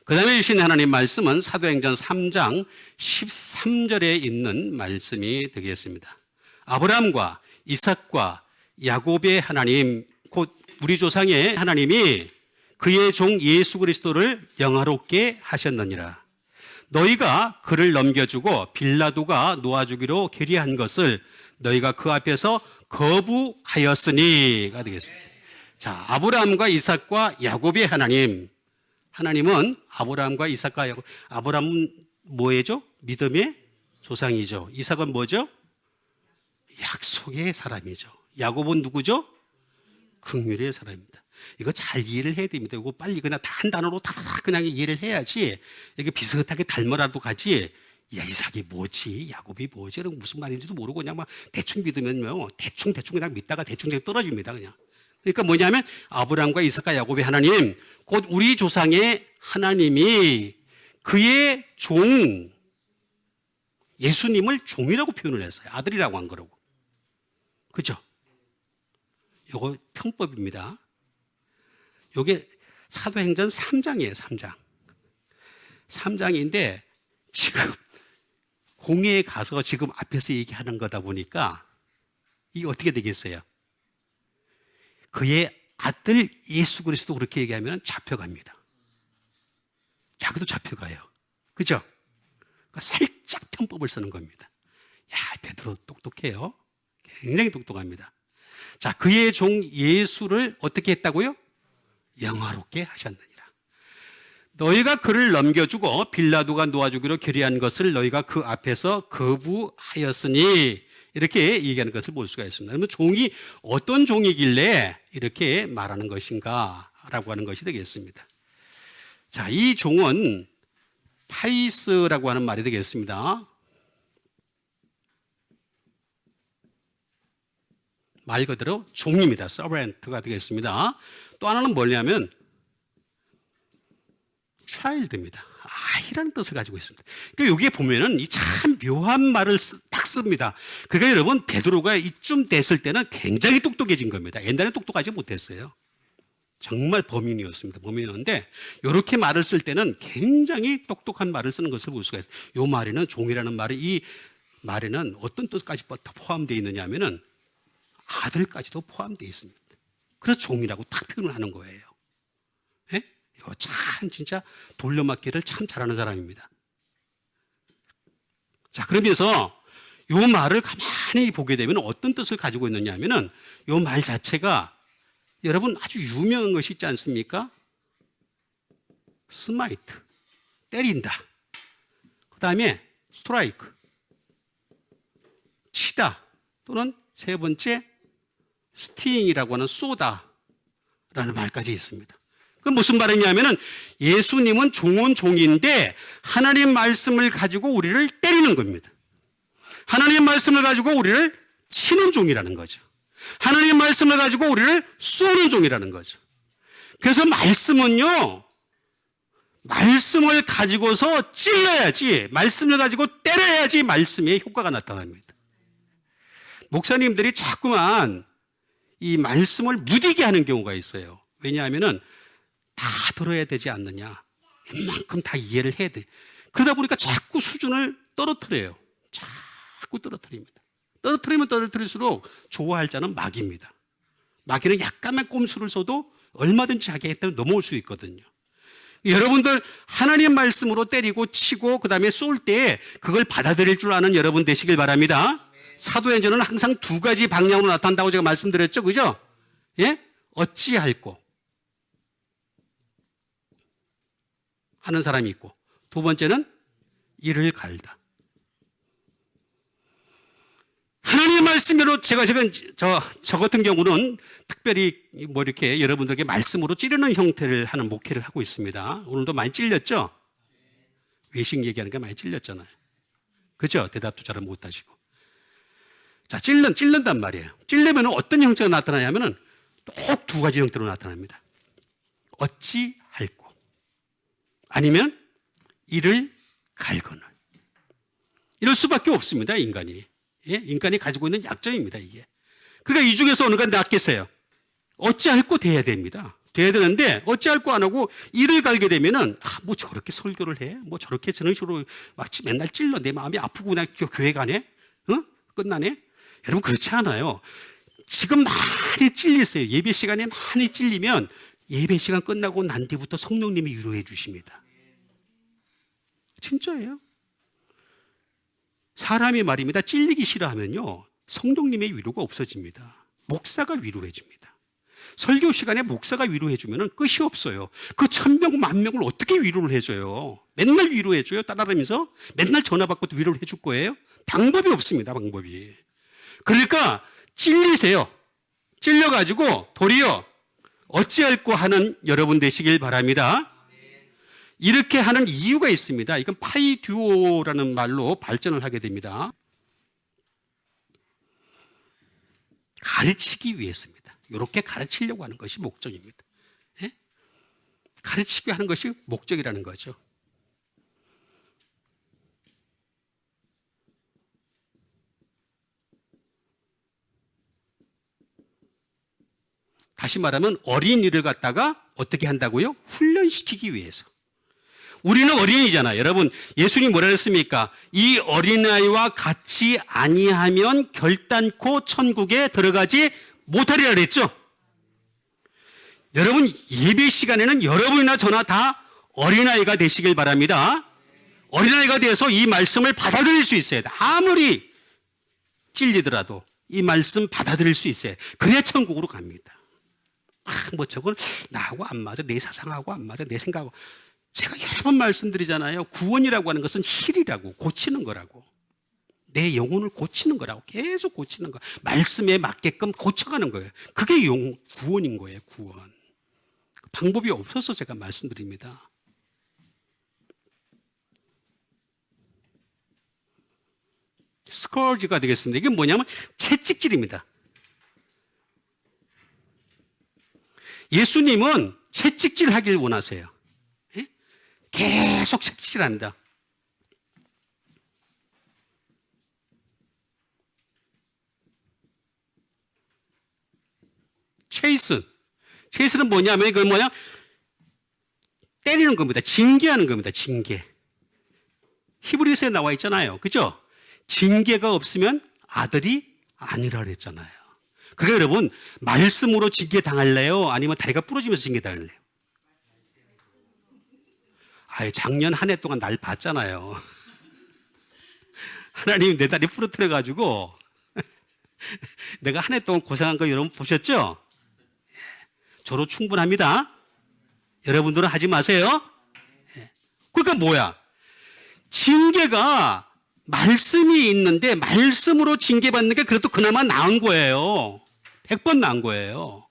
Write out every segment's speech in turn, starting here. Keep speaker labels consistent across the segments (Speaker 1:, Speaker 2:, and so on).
Speaker 1: 그 다음에 주신 하나님 말씀은 사도행전 3장 13절에 있는 말씀이 되겠습니다. 아브라함과 이삭과 야곱의 하나님, 곧 우리 조상의 하나님이 그의 종 예수 그리스도를 영화롭게 하셨느니라. 너희가 그를 넘겨주고 빌라도가 놓아주기로 결의한 것을 너희가 그 앞에서 거부하였으니가 되겠습니다. 자, 아브라함과 이삭과 야곱의 하나님. 하나님은 아브라함과 이삭과 야곱. 아브라함은 뭐예요? 믿음의 조상이죠. 이삭은 뭐죠? 약속의 사람이죠. 야곱은 누구죠? 긍휼의 사람입니다. 이거 잘 이해를 해야 됩니다. 이거 빨리 그냥 다 한 단어로 다 그냥 이해를 해야지. 이게 비슷하게 닮아라도 가지. 야, 이삭이 뭐지? 야곱이 뭐지? 이런 무슨 말인지도 모르고 그냥 막 대충 믿으면요. 대충 그냥 믿다가 대충 떨어집니다. 그냥. 그러니까 뭐냐면 아브라함과 이삭과 야곱의 하나님, 곧 우리 조상의 하나님이 그의 종, 예수님을 종이라고 표현을 했어요. 아들이라고 한 거라고. 그죠? 요거 편법입니다. 요게 사도행전 3장이에요, 3장. 3장인데 지금 공회에 가서 지금 앞에서 얘기하는 거다 보니까 이게 어떻게 되겠어요? 그의 아들 예수 그리스도 그렇게 얘기하면 잡혀갑니다. 자기도 잡혀가요. 그죠? 그러니까 살짝 편법을 쓰는 겁니다. 야, 베드로 똑똑해요. 굉장히 똑똑합니다. 자, 그의 종 예수를 어떻게 했다고요? 영화롭게 하셨느니라. 너희가 그를 넘겨주고 빌라도가 놓아주기로 결의한 것을 너희가 그 앞에서 거부하였으니 이렇게 얘기하는 것을 볼 수가 있습니다. 그러면 종이 어떤 종이길래 이렇게 말하는 것인가 라고 하는 것이 되겠습니다. 자, 이 종은 파이스라고 하는 말이 되겠습니다. 말 그대로 종입니다. 서버런트가 되겠습니다. 또 하나는 뭐냐면 child입니다. 아이라는 뜻을 가지고 있습니다. 그러니까 여기에 보면은 이 참 묘한 말을 딱 씁니다. 그러니까 여러분 베드로가 이쯤 됐을 때는 굉장히 똑똑해진 겁니다. 옛날에 똑똑하지 못했어요. 정말 범인이었습니다. 범인이었는데 이렇게 말을 쓸 때는 굉장히 똑똑한 말을 쓰는 것을 볼 수가 있어요. 이 말에는 종이라는 말이 이 말에는 어떤 뜻까지 포함되어 있느냐 하면은 아들까지도 포함되어 있습니다. 그래서 종이라고 딱 표현을 하는 거예요. 예? 이거 참 진짜 돌려막기를 참 잘하는 사람입니다. 자, 그러면서 이 말을 가만히 보게 되면 어떤 뜻을 가지고 있느냐 하면은 이 말 자체가 여러분 아주 유명한 것이 있지 않습니까? 스마이트, 때린다. 그 다음에 스트라이크, 치다. 또는 세 번째 스팅이라고 하는 쏘다라는 말까지 있습니다. 그 무슨 말이냐면은 예수님은 종은 종인데 하나님 말씀을 가지고 우리를 때리는 겁니다. 하나님 말씀을 가지고 우리를 치는 종이라는 거죠. 하나님 말씀을 가지고 우리를 쏘는 종이라는 거죠. 그래서 말씀은요, 말씀을 가지고서 찔러야지, 말씀을 가지고 때려야지 말씀의 효과가 나타납니다. 목사님들이 자꾸만 이 말씀을 무디게 하는 경우가 있어요. 왜냐하면은 다 들어야 되지 않느냐. 웬만큼 다 이해를 해야 돼. 그러다 보니까 자꾸 수준을 떨어뜨려요. 자꾸 떨어뜨립니다. 떨어뜨리면 떨어뜨릴수록 좋아할 자는 마귀입니다. 마귀는 약간만 꼼수를 써도 얼마든지 자기에 따라 넘어올 수 있거든요. 여러분들 하나님 말씀으로 때리고 치고 그 다음에 쏠 때 그걸 받아들일 줄 아는 여러분 되시길 바랍니다. 사도행전은 항상 두 가지 방향으로 나타난다고 제가 말씀드렸죠. 그죠? 예? 어찌할꼬 하는 사람이 있고 두 번째는 이를 갈다. 하나님의 말씀으로 제가 저 같은 경우는 특별히 뭐 이렇게 여러분들에게 말씀으로 찌르는 형태를 하는 목회를 하고 있습니다. 오늘도 많이 찔렸죠? 외식 얘기하는 게 많이 찔렸잖아요. 그죠? 대답도 잘 못 하시고. 자, 찔른단 말이에요. 찔르면 어떤 형태가 나타나냐면은 꼭 두 가지 형태로 나타납니다. 어찌할꼬 아니면 이를 갈거늘. 이럴 수밖에 없습니다, 인간이. 예? 인간이 가지고 있는 약점입니다, 이게. 그러니까 이 중에서 어느가 낫겠어요? 어찌할꼬 돼야 됩니다. 돼야 되는데 어찌할 거 안 하고 일을 갈게 되면은 뭐 저렇게 설교를 해? 뭐 저렇게 저런 식으로 막 맨날 찔러 내 마음이 아프고 그냥 교회 가네? 끝나네? 여러분 그렇지 않아요. 지금 많이 찔리세요. 예배 시간에 많이 찔리면 예배 시간 끝나고 난 뒤부터 성령님이 위로해 주십니다. 진짜예요. 사람이 말입니다. 찔리기 싫어하면요. 성령님의 위로가 없어집니다. 목사가 위로해 줍니다. 설교 시간에 목사가 위로해 주면 끝이 없어요. 그 1000명, 10,000명을 어떻게 위로를 해줘요? 맨날 위로해 줘요. 따라다니면서 맨날 전화 받고 위로를 해줄 거예요? 방법이 없습니다. 방법이. 그러니까 찔리세요. 찔려가지고 도리어 어찌할꼬 하는 여러분 되시길 바랍니다. 이렇게 하는 이유가 있습니다. 이건 파이듀오라는 말로 발전을 하게 됩니다. 가르치기 위해서입니다. 이렇게 가르치려고 하는 것이 목적입니다. 예? 가르치기 하는 것이 목적이라는 거죠. 다시 말하면 어린이를 갖다가 어떻게 한다고요? 훈련시키기 위해서. 우리는 어린이잖아요. 여러분, 예수님이 뭐라 했습니까? 이 어린아이와 같이 아니하면 결단코 천국에 들어가지 못하리라 그랬죠? 여러분, 예배 시간에는 여러분이나 저나 다 어린아이가 되시길 바랍니다. 어린아이가 돼서 이 말씀을 받아들일 수 있어야 돼. 아무리 찔리더라도 이 말씀 받아들일 수 있어야 돼. 그래야 천국으로 갑니다. 뭐 저건 나하고 안 맞아. 내 사상하고 안 맞아. 내 생각하고. 제가 여러 번 말씀드리잖아요. 구원이라고 하는 것은 힐이라고, 고치는 거라고. 내 영혼을 고치는 거라고. 계속 고치는 거. 말씀에 맞게끔 고쳐가는 거예요. 그게 구원인 거예요. 구원. 방법이 없어서 제가 말씀드립니다. 스커지가 되겠습니다. 이게 뭐냐면 채찍질입니다. 예수님은 채찍질 하길 원하세요. 예? 계속 채찍질합니다. 체이스는 뭐냐면 이거 뭐야? 때리는 겁니다. 징계하는 겁니다. 징계. 히브리서에 나와 있잖아요. 그죠? 징계가 없으면 아들이 아니라 그랬잖아요. 그러니까 여러분, 말씀으로 징계 당할래요? 아니면 다리가 부러지면서 징계 당할래요? 작년 한 해 동안 날 봤잖아요. 하나님 내 다리 부러뜨려가지고 내가 한 해 동안 고생한 거 여러분 보셨죠? 저로 충분합니다. 여러분들은 하지 마세요. 그러니까 뭐야? 징계가 말씀이 있는데 말씀으로 징계받는 게 그래도 그나마 나은 거예요. 100번 나은 거예요.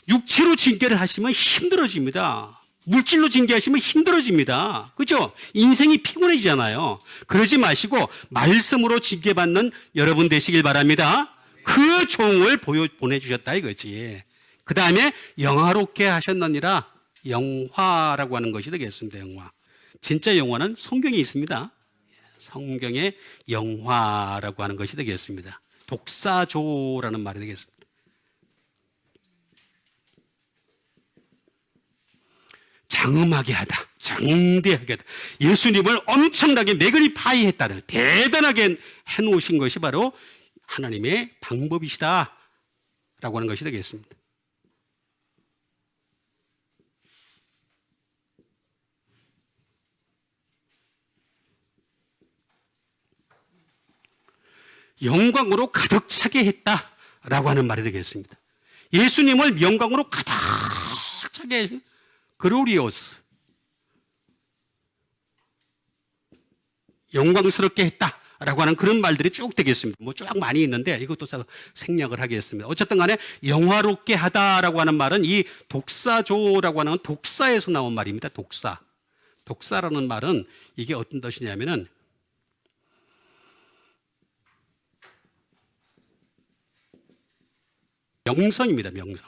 Speaker 1: 육체로 징계를 하시면 힘들어집니다. 물질로 징계하시면 힘들어집니다. 그죠? 인생이 피곤해지잖아요. 그러지 마시고 말씀으로 징계받는 여러분 되시길 바랍니다. 그 종을 보내주셨다 이거지. 그 다음에 영화롭게 하셨느니라. 영화라고 하는 것이 되겠습니다. 영화. 진짜 영화는 성경에 있습니다. 성경에 영화라고 하는 것이 되겠습니다. 독사조라는 말이 되겠습니다. 장엄하게 하다, 장대하게 하다. 예수님을 엄청나게 매그니 파이했다는, 대단하게 해놓으신 것이 바로 하나님의 방법이시다 라고 하는 것이 되겠습니다. 영광으로 가득 차게 했다라고 하는 말이 되겠습니다. 예수님을 영광으로 가득 차게, 글로리오스, 영광스럽게 했다라고 하는 그런 말들이 쭉 되겠습니다. 뭐 쭉 많이 있는데 이것도 생략을 하겠습니다. 어쨌든 간에 영화롭게 하다라고 하는 말은 이 독사조라고 하는 독사에서 나온 말입니다. 독사. 독사라는 말은 이게 어떤 뜻이냐면은 명성입니다. 명성.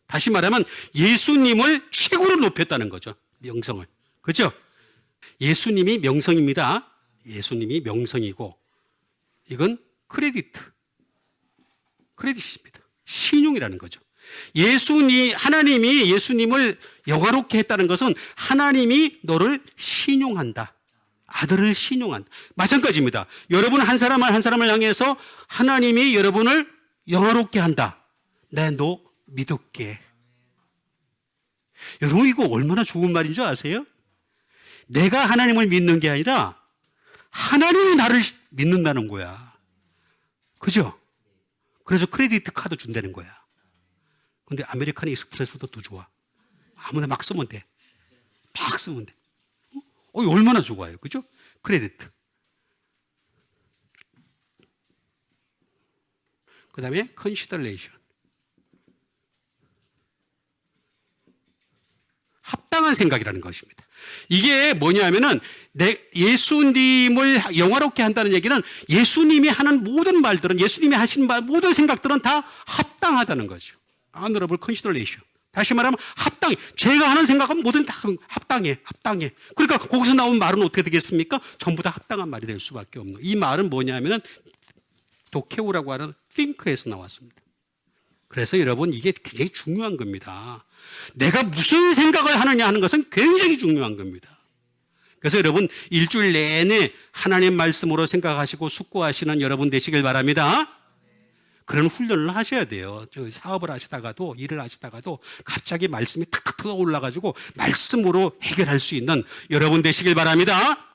Speaker 1: 다시 말하면 예수님을 최고로 높였다는 거죠. 명성을. 그렇죠? 예수님이 명성입니다. 예수님이 명성이고 이건 크레딧입니다. 신용이라는 거죠. 하나님이 예수님을 영화롭게 했다는 것은 하나님이 너를 신용한다. 아들을 신용한다. 마찬가지입니다. 여러분 한 사람을 향해서 하나님이 여러분을 영화롭게 한다. 내 너 믿을게. 여러분 이거 얼마나 좋은 말인 줄 아세요? 내가 하나님을 믿는 게 아니라 하나님이 나를 믿는다는 거야. 그죠? 그래서 크레디트 카드 준다는 거야. 근데 아메리칸 익스프레스보다 더 좋아. 아무나 막 쓰면 돼. 막 쓰면 돼. 얼마나 좋아요. 그죠? 크레디트. 그 다음에 컨시더레이션. 합당한 생각이라는 것입니다. 이게 뭐냐면은 예수님을 영화롭게 한다는 얘기는 예수님이 하는 모든 말들은 예수님이 하신 모든 생각들은 다 합당하다는 거죠. honorable consideration. 다시 말하면 합당해. 제가 하는 생각은 모든 다 합당해. 그러니까 거기서 나온 말은 어떻게 되겠습니까? 전부 다 합당한 말이 될 수밖에 없는. 이 말은 뭐냐면은 도케오라고 하는 think에서 나왔습니다. 그래서 여러분 이게 굉장히 중요한 겁니다. 내가 무슨 생각을 하느냐 하는 것은 굉장히 중요한 겁니다. 그래서 여러분 일주일 내내 하나님 말씀으로 생각하시고 숙고하시는 여러분 되시길 바랍니다. 그런 훈련을 하셔야 돼요. 사업을 하시다가도 일을 하시다가도 갑자기 말씀이 탁탁 올라가지고 말씀으로 해결할 수 있는 여러분 되시길 바랍니다.